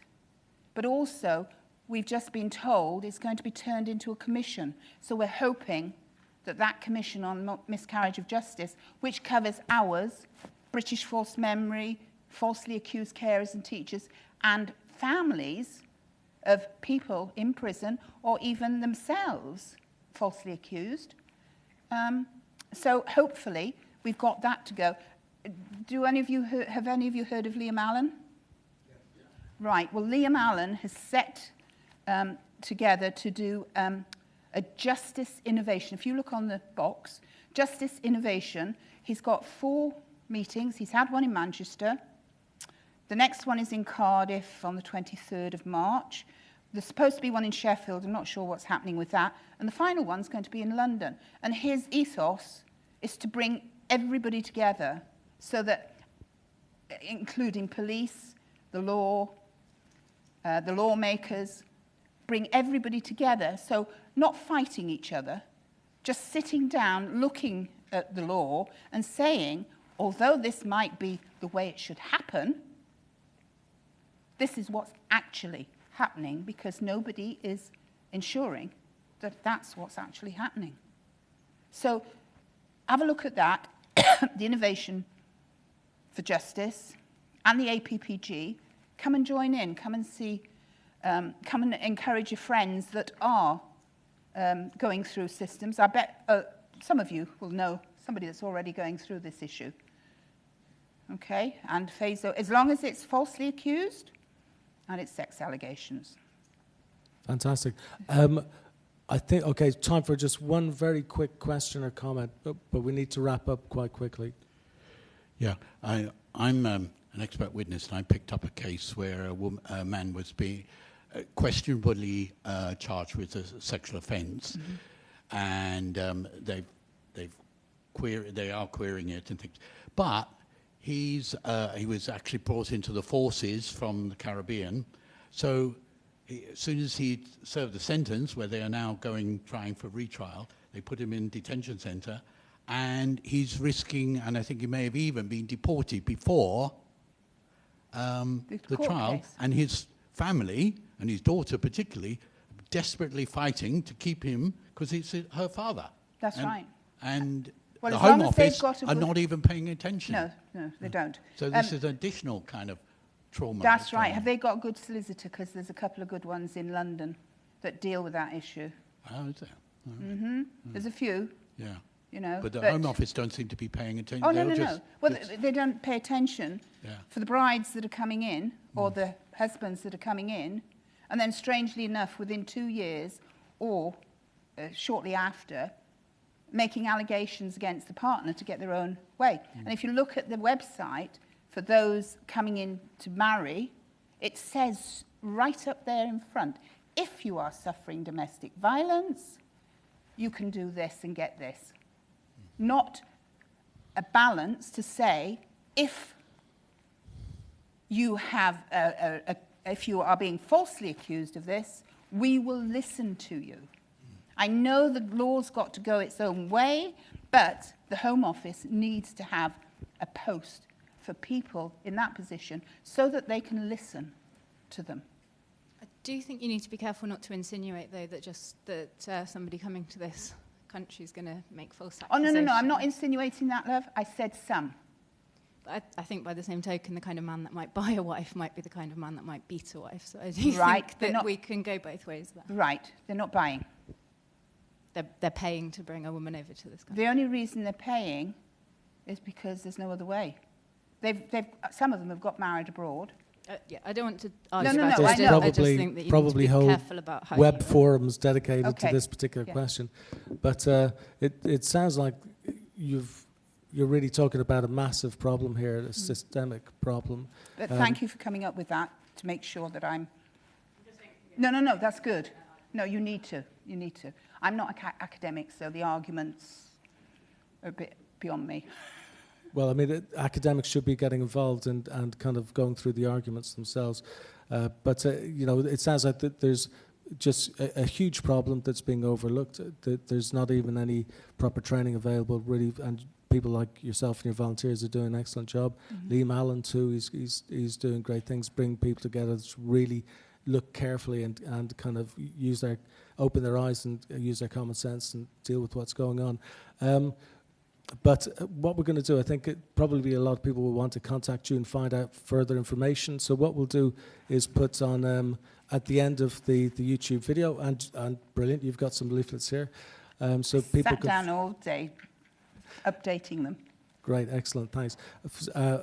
But also, we've just been told it's going to be turned into a commission. So we're hoping that that commission on miscarriage of justice, which covers ours, British false memory, falsely accused carers and teachers, and families of people in prison or even themselves falsely accused. So hopefully we've got that to go. Have any of you heard of Liam Allen? Yeah. Right. Well, Liam Allen has set together to do a justice innovation. If you look on the box, justice innovation, he's got 4 meetings. He's had one in Manchester. The next one is in Cardiff on the 23rd of March. There's supposed to be one in Sheffield. I'm not sure what's happening with that. And the final one's going to be in London. And his ethos is to bring everybody together so that, including police, the law, the lawmakers, bring everybody together. So not fighting each other, just sitting down, looking at the law and saying, although this might be the way it should happen, this is what's actually happening, because nobody is ensuring that that's what's actually happening. So have a look at that, the Innovation for Justice and the APPG. Come and join in, come and see, come and encourage your friends that are going through systems. I bet some of you will know somebody that's already going through this issue. Okay, and FASO, as long as it's falsely accused and it's sex allegations. Fantastic. I think, okay, time for just one very quick question or comment, but we need to wrap up quite quickly. Yeah, I'm an expert witness, and I picked up a case where a man was being questionably charged with a sexual offence, and they are querying it and things. But he was actually brought into the forces from the Caribbean, so as soon as he served the sentence, where they are now trying for retrial, they put him in detention centre, and he's risking, and I think he may have even been deported before the trial, case. And his family, and his daughter particularly, desperately fighting to keep him, because it's her father. That's right. And Well, the as long Home as they've Office got a are good- not even paying attention. No, they don't. So this is additional kind of trauma. That's right. Have they got a good solicitor? Because there's a couple of good ones in London that deal with that issue. Oh, is there? There's a few, Yeah. you know. But the Home Office don't seem to be paying attention. Oh, no, They'll no, no. just- Well, just- they don't pay attention Yeah. for the brides that are coming in or the husbands that are coming in. And then, strangely enough, within 2 years or shortly after, making allegations against the partner to get their own way. And if you look at the website for those coming in to marry, it says right up there in front, if you are suffering domestic violence, you can do this and get this. Not a balance to say, if you have if you are being falsely accused of this, we will listen to you. I know the law's got to go its own way, but the Home Office needs to have a post for people in that position so that they can listen to them. I do think you need to be careful not to insinuate, though, that somebody coming to this country is going to make false accusations. Oh, no, I'm not insinuating that, love. I said some. But I think by the same token, the kind of man that might buy a wife might be the kind of man that might beat a wife. So I do think that we can go both ways there. Right, they're not buying. They're paying to bring a woman over to this country. The only reason they're paying is because there's no other way. Some of them have got married abroad. Yeah, I don't want to argue No, about no, it. I know. I just think that you probably need to be whole careful about how web you... forums dedicated to Okay. this particular Yeah. question. But it sounds like you're really talking about a massive problem here, a systemic problem. But thank you for coming up with that to make sure that I'm... No, that's good. No, you need to. I'm not academic, so the arguments are a bit beyond me. Well, I mean, academics should be getting involved and kind of going through the arguments themselves. But it sounds like that there's just a huge problem that's being overlooked. There's not even any proper training available, really, and people like yourself and your volunteers are doing an excellent job. Liam Allen, too, he's doing great things, bring people together to really look carefully and kind of open their eyes and use their common sense and deal with what's going on. But what we're going to do, I think probably a lot of people will want to contact you and find out further information. So what we'll do is put on, at the end of the YouTube video, and brilliant, you've got some leaflets here. So people Sat down all day updating them. Great, excellent, thanks.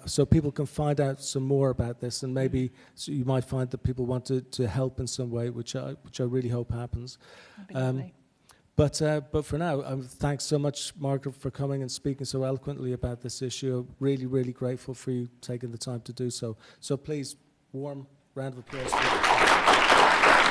So people can find out some more about this, and maybe so you might find that people want to help in some way, which I really hope happens. But for now, thanks so much, Margaret, for coming and speaking so eloquently about this issue. Really, really grateful for you taking the time to do so. So please, warm round of applause for you.